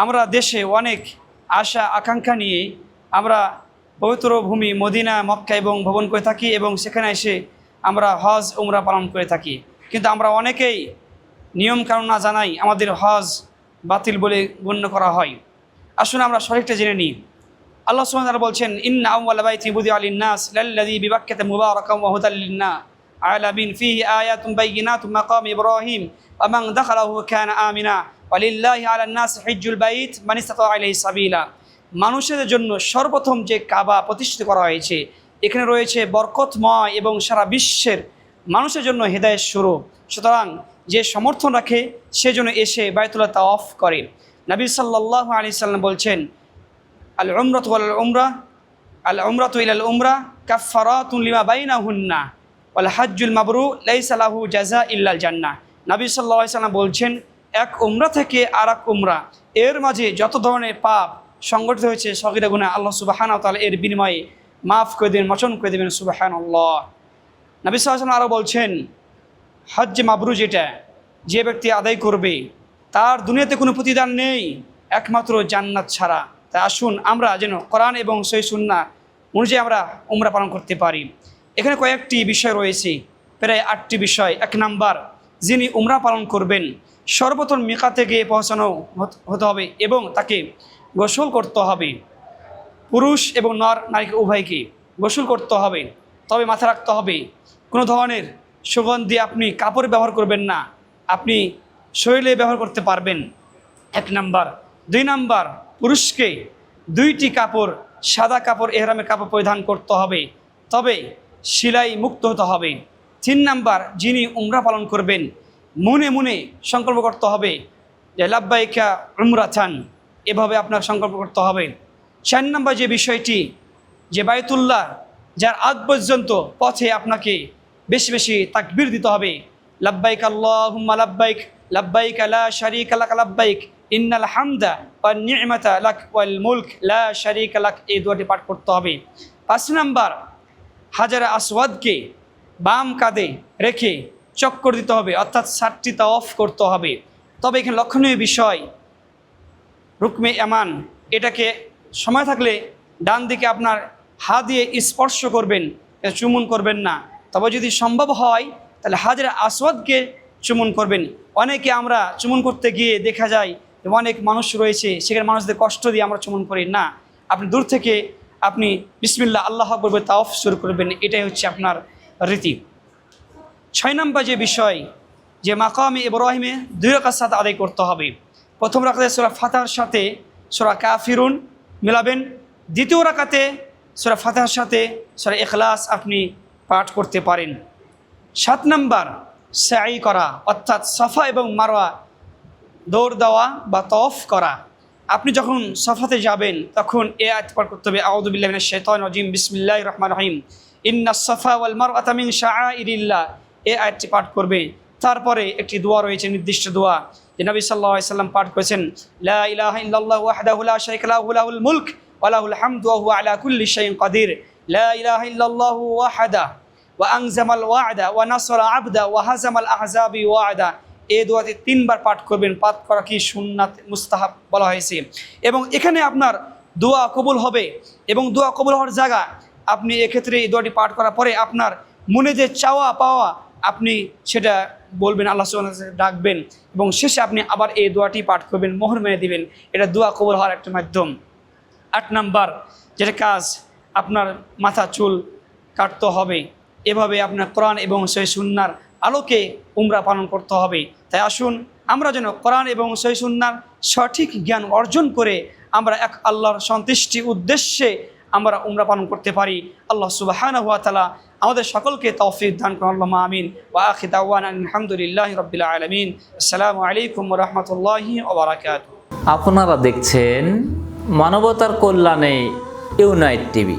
আমরা দেশে অনেক আশা আকাঙ্ক্ষা নিয়ে আমরা পবিত্র ভূমি মদিনা মক্কা এবং ভ্রমণ করে থাকি এবং সেখানে এসে আমরা হজ উমরা পালন করে থাকি, কিন্তু আমরা অনেকেই নিয়মকানুন না জানাই আমাদের হজ বাতিল বলে গণ্য করা হয়। আসুন আমরা সঠিকটা জেনে নিই। আল্লাহ সুবহানাহু ওয়া তাআলা বলছেন, ইন্না আউওয়ালা বাইতিন বুদিআ লিন-নাস লাল্লাযী বিবাক্কাতা মুবারাকান ওয়া হুদাল লিন-আলামিন ফীহি আয়াতুন বাইয়িনাতুন মাকাম ইব্রাহিম ওয়া মান দাখালাহু কানা আমিনা ওয়া লিল্লাহি আলান-নাসি হিজ্জুল বাইত মান ইসতাতা ইলাইহি সাবিলা। মানুষের জন্য সর্বপ্রথম যে কাবা প্রতিষ্ঠিত করা হয়েছে, এখানে রয়েছে বরকতময় এবং সারা বিশ্বের মানুষের জন্য হেদায়েত স্বরূপ। সুতরাং যে সমর্থন রাখে সেজন্য এসে বাইতুল্লাহ তাওয়াফ করে। নবী সাল্লাল্লাহু আলাইহি সাল্লাম বলছেন, আল উমরাতু ইলাল উমরা কাফফারাতুন লিমা বাইনাহুন্না ওয়াল হাজ্জুল মাবরুর লাইসা লাহু জাযা ইল্লাল জান্নাহ। নবী সাল্লাল্লাহু আলাইহি সাল্লাম বলছেন, এক উমরা থেকে আরেক উমরা এর মাঝে যত ধরনের পাপ সংগঠিত হয়েছে সগীরা গুনাহ আল্লাহ সুবহানাহু ওয়া তাআলা এর বিনিময়ে মাফ করে দেবেন, মোচন করে দেবেন। সুবহানাল্লাহ। নবী সাল্লাল্লাহু আলাইহি সাল্লাম আরও বলছেন, হজ্জ মাবরুর যেটা যে ব্যক্তি আদায় করবে তার দুনিয়াতে কোনো প্রতিদান নেই একমাত্র জান্নাত ছাড়া। তাই আসুন আমরা যেন কোরআন এবং সহিহ সুন্নাহ অনুযায়ী আমরা উমরা পালন করতে পারি। এখানে কয়েকটি বিষয় রয়েছে, প্রায় 8টি বিষয়। 1 নাম্বার, যিনি উমরা পালন করবেন সর্বপ্রথম মিকাতে গিয়ে পৌঁছানো হতে হবে এবং তাকে গোসল করতে হবে। পুরুষ এবং নারীকে উভয়কে গোসল করতে হবে। তবে মাথা রাখতে হবে কোনো ধরনের সুগন্ধি আপনি কাপড় ব্যবহার করবেন না, আপনি শরীরে ব্যবহার করতে পারবেন। 1 নাম্বার। 2 নাম্বার, পুরুষকে 2টি কাপড়, সাদা কাপড়, এহরামের কাপড় পরিধান করতে হবে, তবে সেলাই মুক্ত হতে হবে। 3 নাম্বার, যিনি উমরা পালন করবেন মনে মনে সংকল্প করতে হবে যে লাব্বাইকা উমরাতান, এভাবে আপনার সংকল্প করতে হবে। 4 নাম্বার যে বিষয়টি, যে বাইতুল্লাহ যার আগ পর্যন্ত পথে আপনাকে বেশি বেশি তাকবীর দিতে হবে। লাব্বাইক আল্লাহুম্মা লাব্বাইক লাব্বাইক লা শারীকা লাক লাব্বাইক ইন্নাল হামদা ওয়ান নি'মাতা লাক ওয়াল মুলক লা শারীকা লাক, এই দোয়াটি পাঠ করতে হবে। 5 নাম্বার, হাজারে আসওয়াদকে বাম কাঁধে রেখে চক্কর দিতে হবে, অর্থাৎ 7টি তাওয়াফ করতে হবে। তবে এখানে লক্ষণীয় বিষয়, রুকমে ইয়ামান এটাকে সময় থাকলে ডান দিকে আপনার হাত দিয়ে স্পর্শ করবেন, চুমুন করবেন না। তবে যদি সম্ভব হয় তাহলে হাজারে আসওয়াদকে চুমুন করবেন। অনেকে আমরা চুমুন করতে গিয়ে দেখা যায় অনেক মানুষ রয়েছে, সেখানে মানুষদের কষ্ট দিয়ে আমরা চুমুন করি না। আপনি দূর থেকে আপনি বিসমিল্লাহ আল্লাহু আকবার বলে তাওয়াফ শুরু করবেন, এটাই হচ্ছে আপনার রীতি। 6 নাম্বার যে বিষয়, যে মাকামে ইব্রাহিমে 2 রাকাত সালাত আদায় করতে হবে। প্রথম রাকাতে সূরা ফাতিহার সাথে সূরা কাফিরুন মিলাবেন, দ্বিতীয় রাকাতে সূরা ফাতিহার সাথে সূরা ইখলাস আপনি পাঠ করতে পারেন। 7 নাম্বার, সাই করা, অর্থাৎ সাফা এবং মারওয়া দৌড় দেওয়া বা তাওয়াফ করা। আপনি যখন সাফাতে যাবেন তখন এই আয়াত পাঠ করতে হবে, আউযু বিল্লাহি মিনাশ শাইতানির রাজিম, বিসমিল্লাহির রহমানির রহিম, ইন্নাস সাফা ওয়াল মারওয়াতা মিন শাআইরিল্লাহ, এই আয়াতটি পাঠ করবে। তারপরে একটি দোয়া রয়েছে, নির্দিষ্ট দোয়া, যে নবী সাল্লাল্লাহু আলাইহি সাল্লাম পাঠ করেছেন, লা ইলাহা ইল্লাল্লাহু ওয়াহদাহু লা শারীকা লাহু লাহুল মুলক ওয়া লাহুল হামদু ওয়া হুয়া আলা কুল্লি শাইইন কাদির, লা ইলাহা ইল্লাল্লাহু ওয়াহদাহু ওয়া আনজামাল ওয়া'দা ওয়া নাসরা আবদা ওয়া হাজামাল আহজাবি ওয়া'দা। এই দোয়াটি 3 বার পাঠ করবেন। পাঠ করা কি সুন্নাত মুস্তাহাব বলা হয়েছে। এবং এখানে আপনার দোয়া কবুল হবে, এবং দোয়া কবুল হওয়ার জায়গা আপনি এক্ষেত্রে এই দোয়াটি পাঠ করার পরে আপনার মনে যে চাওয়া পাওয়া আপনি সেটা বলবেন, আল্লাহ সুবহানাহু ওয়া তাআলা ডাকবেন, এবং শেষে আপনি আবার এই দোয়াটি পাঠ করবেন, মোহর মেনে দিবেন। এটা দোয়া কবুল হওয়ার একটা মাধ্যম। 8 নাম্বার যেটা কাজ, আপনার মাথা চুল কাটতে হবে। এভাবে আপনার কোরআন এবং সহিহ সুন্নাহর আলোকে উমরা পালন করতে হবে। তাই আসুন আমরা যেন কোরআন এবং সহিহ সুন্নাহর সঠিক জ্ঞান অর্জন করে আমরা এক আল্লাহর সন্তুষ্টি উদ্দেশ্যে আমরা উমরা পালন করতে পারি। আল্লাহ সুবহানাহু ওয়া তাআলা আমাদের সকলকে তৌফিক দান করুন। আল্লাহুম্মা আমিন। ওয়া আখিরু দাওয়ানা আলহামদুলিল্লাহি রাব্বিল আলামিন। আসসালামু আলাইকুম ওয়া রাহমাতুল্লাহি ওয়া বারাকাতুহু। আপনারা দেখছেন মানবতার কল্যাণে ইউনাইট টিভি।